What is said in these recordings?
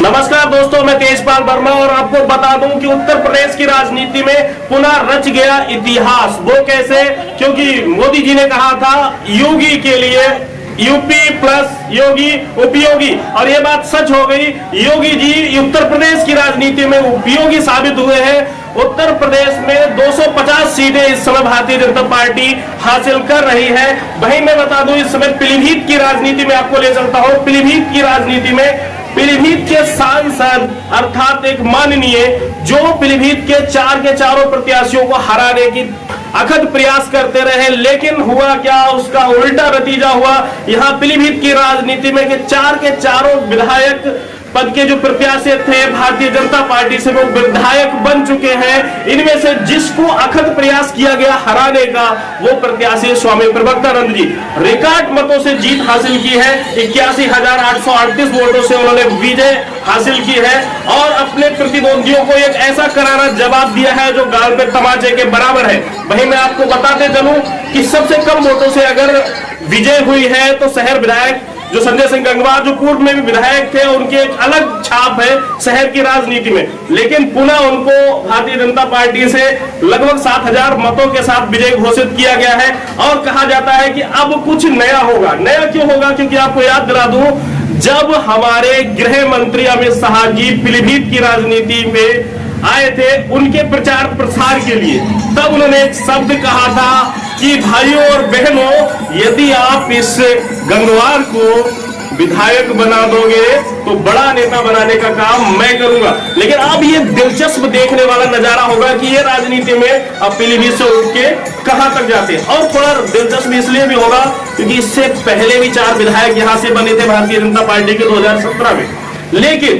नमस्कार दोस्तों, मैं तेजपाल वर्मा और आपको बता दूं कि उत्तर प्रदेश की राजनीति में पुनः रच गया इतिहास। वो कैसे? क्योंकि मोदी जी ने कहा था योगी के लिए यूपी प्लस योगी उपयोगी, और ये बात सच हो गई। योगी जी उत्तर प्रदेश की राजनीति में उपयोगी साबित हुए हैं। उत्तर प्रदेश में 250 सीटें इस समय भारतीय जनता पार्टी हासिल कर रही है। वहीं मैं बता दूं, इस समय पीलीभीत की राजनीति में आपको ले चलता हूं। पीलीभीत की राजनीति में पीलीभीत के सांसद अर्थात एक माननीय जो पीलीभीत के चारों प्रत्याशियों को हराने की अथक प्रयास करते रहे, लेकिन हुआ क्या? उसका उल्टा नतीजा हुआ। यहाँ पीलीभीत की राजनीति में के चारों विधायक पद के जो प्रत्याशी थे भारतीय जनता पार्टी से, वो विधायक बन चुके हैं। इनमें से जिसको अथक प्रयास किया गया हराने का, वो प्रत्याशी स्वामी प्रवक्तानंद जी रिकॉर्ड मतों से जीत हासिल की है। 81,838 वोटों से उन्होंने विजय हासिल की है और अपने प्रतिद्वंदियों को एक ऐसा करारा जवाब दिया है जो गाल पे तमाचे के बराबर है। वहीं मैं आपको बताते चलूं कि सबसे कम वोटों से अगर विजय हुई है तो शहर विधायक जो संजय सिंह गंगवार, जो पूर्व में भी विधायक थे, उनकी एक अलग छाप है शहर की राजनीति में, लेकिन पुनः उनको भारतीय जनता पार्टी से लगभग 7,000 मतों के साथ विजय घोषित किया गया है। और कहा जाता है कि अब कुछ नया होगा। नया क्यों होगा? क्योंकि आपको याद दिला दूं, जब हमारे गृह मंत्री अमित शाह जी पीलीभीत की राजनीति में आए थे उनके प्रचार प्रसार के लिए, तब उन्होंने एक शब्द कहा था कि भाइयों और बहनों, यदि आप इस गंगवार को विधायक बना दोगे तो बड़ा नेता बनाने का काम मैं करूंगा। लेकिन अब ये दिलचस्प देखने वाला नजारा होगा कि ये राजनीति में अब पीलीभीत से उठ के कहां तक जाते हैं। और थोड़ा दिलचस्प इसलिए भी होगा क्योंकि इससे पहले भी 4 विधायक यहां से बने थे भारतीय जनता पार्टी के 2017 में, लेकिन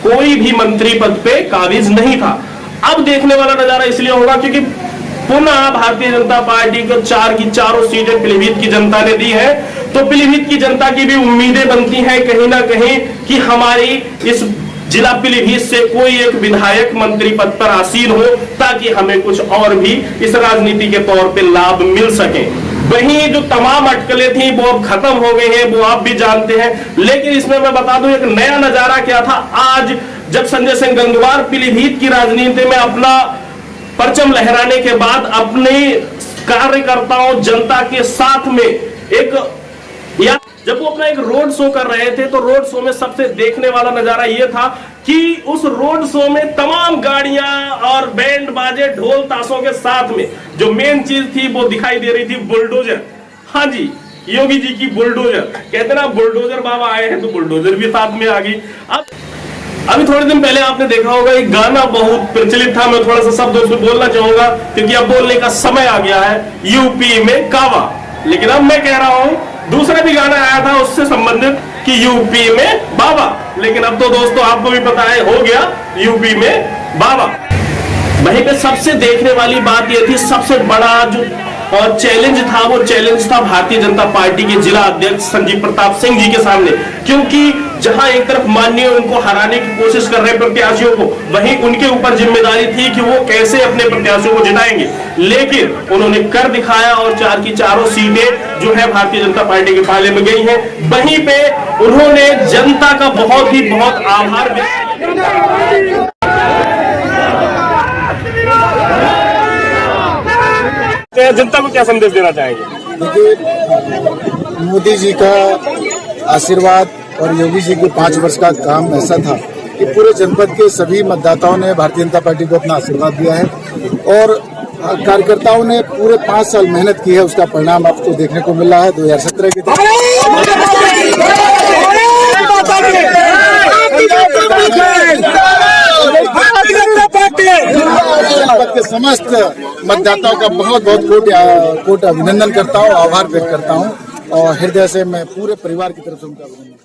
कोई भी मंत्री पद पे काबिज नहीं था। अब देखने वाला नजारा इसलिए होगा क्योंकि पुनः भारतीय जनता पार्टी को 4 की चारों सीटें पीलीभीत की जनता ने दी है। तो पीलीभीत की जनता की भी उम्मीदें बनती हैं कहीं ना कहीं कि हमारी इस जिला पीलीभीत से कोई एक विधायक मंत्री पद पर आसीन हो, ताकि हमें कुछ और भी इस राजनीति के तौर पे लाभ मिल सके। वहीं जो तमाम अटकलें थी वो अब खत्म हो गई हैं, वो आप भी जानते हैं। लेकिन इसमें मैं बता दूं एक नया नजारा क्या था। आज जब संजय सिंह गंगवार पीलीभीत की राजनीति में अपना परचम लहराने के बाद अपने कार्यकर्ताओं जनता के साथ में जब वो अपना एक रोड शो कर रहे थे, तो रोड शो में सबसे देखने वाला नजारा ये था कि उस रोड शो में तमाम गाड़ियां और बैंड बाजे ढोल ताशों के साथ में जो मेन चीज थी वो दिखाई दे रही थी बुलडोजर। हाँ जी, योगी जी की बुलडोजर। कहते ना बुलडोजर बाबा आए हैं, तो बुलडोजर भी साथ में आ गई। अभी थोड़े दिन पहले आपने देखा होगा एक गाना बहुत प्रचलित था, मैं थोड़ा सा शब्द उसमें बोलना चाहूंगा क्योंकि अब बोलने का समय आ गया है, यूपी में कावा। लेकिन अब मैं कह रहा हूं दूसरा भी गाना आया था उससे संबंधित कि यूपी में बाबा, लेकिन अब तो दोस्तों आपको भी पता है हो गया यूपी में बाबा। वहीं पे सबसे देखने वाली बात यह थी, सबसे बड़ा जो और चैलेंज था वो चैलेंज था भारतीय जनता पार्टी के जिला अध्यक्ष संजीव प्रताप सिंह जी के सामने। क्योंकि जहां एक तरफ माननीय उनको हराने की कोशिश कर रहे प्रत्याशियों को, वहीं उनके ऊपर जिम्मेदारी थी कि वो कैसे अपने प्रत्याशियों को जिताएंगे। लेकिन उन्होंने कर दिखाया और 4 की चारों सीटें जो है भारतीय जनता पार्टी के पाले में गई हैं। वहीं पे उन्होंने जनता का बहुत आभार व्यक्त किया। जनता को क्या संदेश देना चाहेंगे? देखिए, मोदी जी का आशीर्वाद और योगी जी के 5 वर्ष का काम ऐसा था कि पूरे जनपद के सभी मतदाताओं ने भारतीय जनता पार्टी को अपना आशीर्वाद दिया है और कार्यकर्ताओं ने पूरे 5 साल मेहनत की है। उसका परिणाम आपको देखने को मिल रहा है। 2017 के जनपद के समस्त मतदाताओं का बहुत कोटि अभिनंदन करता हूँ, आभार व्यक्त करता हूँ और हृदय से मैं पूरे परिवार की तरफ से उनका अभिनंदन